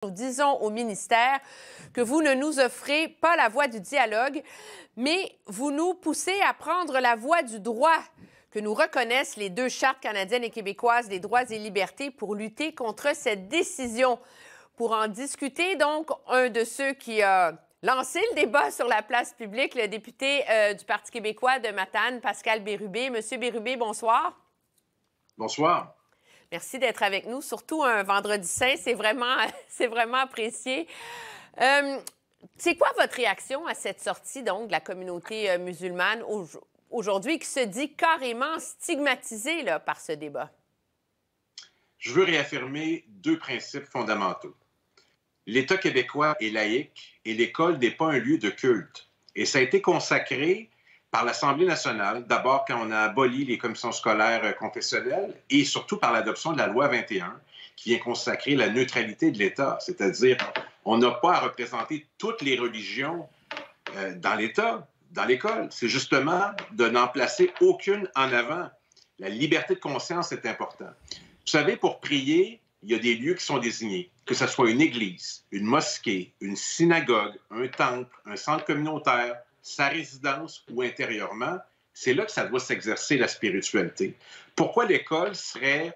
Nous disons au ministère que vous ne nous offrez pas la voie du dialogue, mais vous nous poussez à prendre la voie du droit que nous reconnaissent les deux chartes canadiennes et québécoises des droits et libertés pour lutter contre cette décision. Pour en discuter, donc, un de ceux qui a lancé le débat sur la place publique, le député du Parti québécois de Matane, Pascal Bérubé. Monsieur Bérubé, bonsoir. Bonsoir. Merci d'être avec nous, surtout un vendredi saint, c'est vraiment apprécié. C'est quoi votre réaction à cette sortie donc de la communauté musulmane aujourd'hui qui se dit carrément stigmatisée là, par ce débat? Je veux réaffirmer deux principes fondamentaux. L'État québécois est laïque et l'école n'est pas un lieu de culte. Et ça a été consacré par l'Assemblée nationale, d'abord quand on a aboli les commissions scolaires confessionnelles et surtout par l'adoption de la loi 21 qui vient consacrer la neutralité de l'État. C'est-à-dire, on n'a pas à représenter toutes les religions dans l'État, dans l'école. C'est justement de n'en placer aucune en avant. La liberté de conscience est importante. Vous savez, pour prier, il y a des lieux qui sont désignés, que ce soit une église, une mosquée, une synagogue, un temple, un centre communautaire, sa résidence ou intérieurement, c'est là que ça doit s'exercer la spiritualité. Pourquoi l'école serait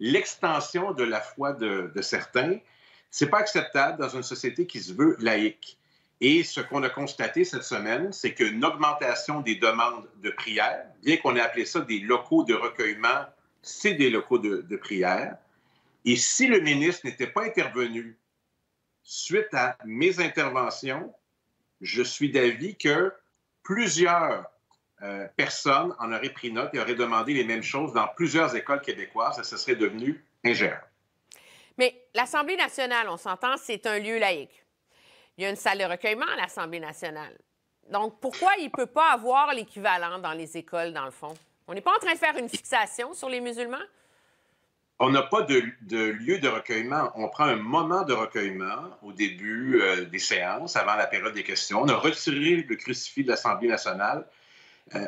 l'extension de la foi de certains? C'est pas acceptable dans une société qui se veut laïque. Et ce qu'on a constaté cette semaine, c'est qu'une augmentation des demandes de prière, bien qu'on ait appelé ça des locaux de recueillement, c'est des locaux de prière. Et si le ministre n'était pas intervenu suite à mes interventions, je suis d'avis que plusieurs personnes en auraient pris note et auraient demandé les mêmes choses dans plusieurs écoles québécoises et ce serait devenu ingérable. Mais l'Assemblée nationale, on s'entend, c'est un lieu laïque. Il y a une salle de recueillement à l'Assemblée nationale. Donc, pourquoi il ne peut pas avoir l'équivalent dans les écoles, dans le fond? On n'est pas en train de faire une fixation sur les musulmans? On n'a pas de lieu de recueillement. On prend un moment de recueillement au début des séances, avant la période des questions. On a retiré le crucifix de l'Assemblée nationale.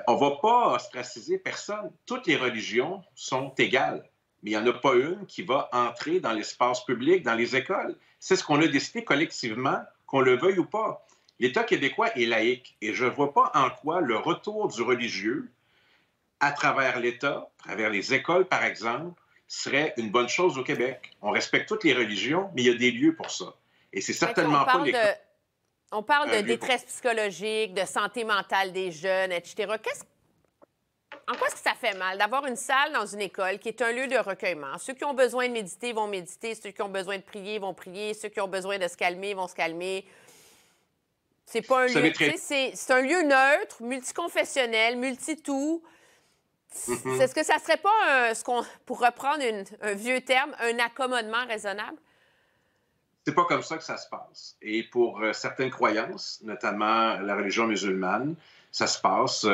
On ne va pas ostraciser personne. Toutes les religions sont égales, mais il n'y en a pas une qui va entrer dans l'espace public, dans les écoles. C'est ce qu'on a décidé collectivement, qu'on le veuille ou pas. L'État québécois est laïque et je ne vois pas en quoi le retour du religieux à travers l'État, à travers les écoles, par exemple, serait une bonne chose au Québec. On respecte toutes les religions, mais il y a des lieux pour ça. Et c'est certainement pas les... On parle de détresse psychologique, de santé mentale des jeunes, etc. En quoi est-ce que ça fait mal d'avoir une salle dans une école qui est un lieu de recueillement? Ceux qui ont besoin de méditer vont méditer, ceux qui ont besoin de prier vont prier, ceux qui ont besoin de se calmer vont se calmer. C'est pas un lieu... C'est un lieu neutre, multiconfessionnel, multi-tout. Est-ce que ça serait pas, pour reprendre un vieux terme, un accommodement raisonnable? C'est pas comme ça que ça se passe. Et pour certaines croyances, notamment la religion musulmane, ça se passe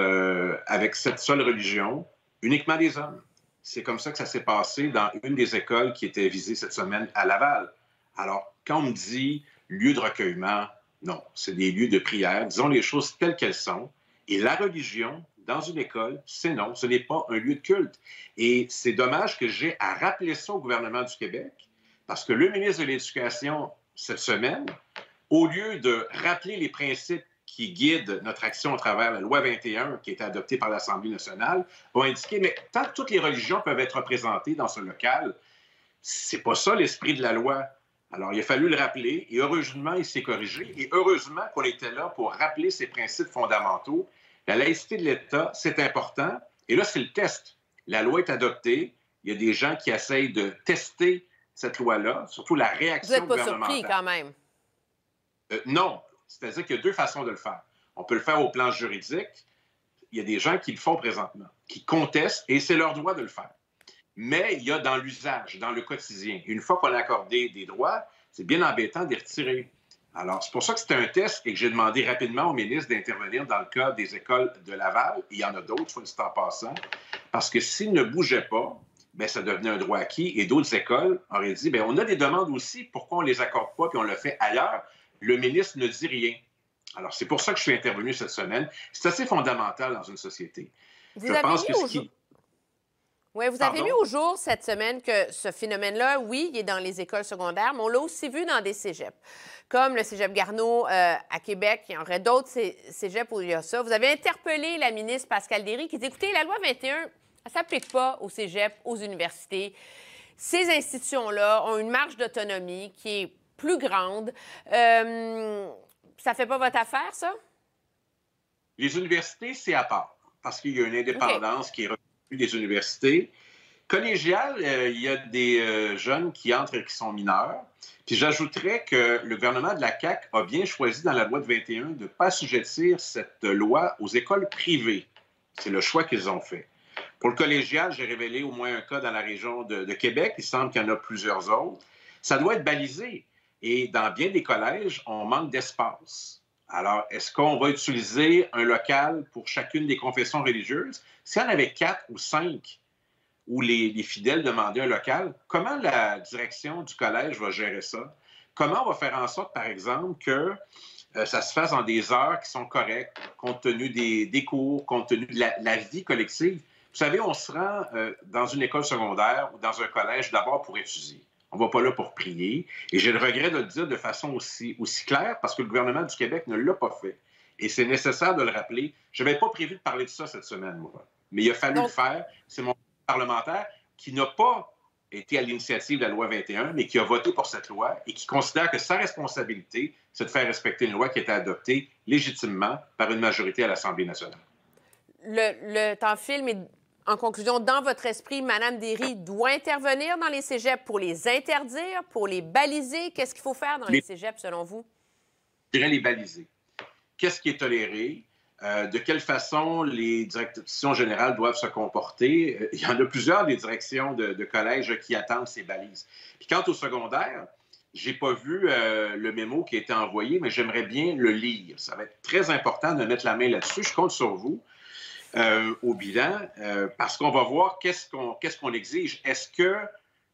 avec cette seule religion, uniquement des hommes. C'est comme ça que ça s'est passé dans une des écoles qui était visée cette semaine à Laval. Alors, quand on me dit lieu de recueillement, non, c'est des lieux de prière. Disons les choses telles qu'elles sont. Et la religion, dans une école, c'est non, ce n'est pas un lieu de culte. Et c'est dommage que j'ai à rappeler ça au gouvernement du Québec, parce que le ministre de l'Éducation, cette semaine, au lieu de rappeler les principes qui guident notre action à travers la loi 21 qui a été adoptée par l'Assemblée nationale, va indiquer, mais tant que toutes les religions peuvent être représentées dans ce local, c'est pas ça l'esprit de la loi. Alors, il a fallu le rappeler, et heureusement, il s'est corrigé, et heureusement qu'on était là pour rappeler ces principes fondamentaux. La laïcité de l'État, c'est important. Et là, c'est le test. La loi est adoptée. Il y a des gens qui essayent de tester cette loi-là, surtout la réaction gouvernementale. Vous n'êtes pas surpris quand même? Non. C'est-à-dire qu'il y a deux façons de le faire. On peut le faire au plan juridique. Il y a des gens qui le font présentement, qui contestent, et c'est leur droit de le faire. Mais il y a dans l'usage, dans le quotidien. Une fois qu'on a accordé des droits, c'est bien embêtant de les retirer. Alors, c'est pour ça que c'était un test et que j'ai demandé rapidement au ministre d'intervenir dans le cas des écoles de Laval. Il y en a d'autres, soit dit en passant, parce que s'il ne bougeait pas, bien, ça devenait un droit acquis et d'autres écoles auraient dit, bien, on a des demandes aussi, pourquoi on ne les accorde pas puis on le fait ailleurs? Le ministre ne dit rien. Alors, c'est pour ça que je suis intervenu cette semaine. C'est assez fondamental dans une société. Vous avez Oui, vous avez mis au jour cette semaine que ce phénomène-là, oui, il est dans les écoles secondaires, mais on l'a aussi vu dans des cégeps, comme le cégep Garneau à Québec. Il y en aurait d'autres cégeps où il y a ça. Vous avez interpellé la ministre Pascale Derry qui dit, écoutez, la loi 21, elle ne s'applique pas aux cégeps, aux universités. Ces institutions-là ont une marge d'autonomie qui est plus grande. Ça ne fait pas votre affaire, ça? Les universités, c'est à part, parce qu'il y a une indépendance qui est reconnue des universités. Collégiales, il y a des jeunes qui entrent et qui sont mineurs. Puis j'ajouterais que le gouvernement de la CAQ a bien choisi dans la loi de 21 de ne pas assujettir cette loi aux écoles privées. C'est le choix qu'ils ont fait. Pour le collégial, j'ai révélé au moins un cas dans la région de Québec. Il semble qu'il y en a plusieurs autres. Ça doit être balisé. Et dans bien des collèges, on manque d'espace. Alors, est-ce qu'on va utiliser un local pour chacune des confessions religieuses? S'il y en avait 4 ou 5 où les fidèles demandaient un local, comment la direction du collège va gérer ça? Comment on va faire en sorte, par exemple, que ça se fasse dans des heures qui sont correctes, compte tenu des cours, compte tenu de la vie collective? Vous savez, on se rend dans une école secondaire ou dans un collège d'abord pour étudier. On ne va pas là pour prier. Et j'ai le regret de le dire de façon aussi claire parce que le gouvernement du Québec ne l'a pas fait. Et c'est nécessaire de le rappeler. Je n'avais pas prévu de parler de ça cette semaine, moi. Mais il a fallu le faire. C'est mon parlementaire qui n'a pas été à l'initiative de la loi 21, mais qui a voté pour cette loi et qui considère que sa responsabilité, c'est de faire respecter une loi qui a été adoptée légitimement par une majorité à l'Assemblée nationale. Le temps file, mais en conclusion, dans votre esprit, Mme Derry doit intervenir dans les cégeps pour les interdire, pour les baliser. Qu'est-ce qu'il faut faire dans les cégeps, selon vous? Je dirais les baliser. Qu'est-ce qui est toléré? De quelle façon les directions générales doivent se comporter? Il y en a plusieurs des directions de collèges qui attendent ces balises. Puis quant au secondaire, je n'ai pas vu le mémo qui a été envoyé, mais j'aimerais bien le lire. Ça va être très important de mettre la main là-dessus. Je compte sur vous. Au bilan, parce qu'on va voir qu'est-ce qu'on exige. Est-ce que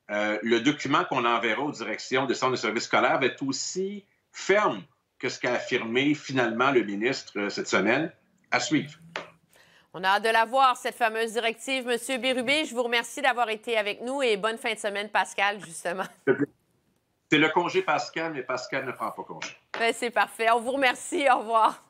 le document qu'on enverra aux directions des centres de services scolaires va être aussi ferme que ce qu'a affirmé finalement le ministre cette semaine? À suivre. On a hâte de la voir, cette fameuse directive. Monsieur Bérubé, je vous remercie d'avoir été avec nous et bonne fin de semaine, Pascal, justement. C'est le congé Pascal, mais Pascal ne prend pas congé. Ben, c'est parfait. On vous remercie. Au revoir.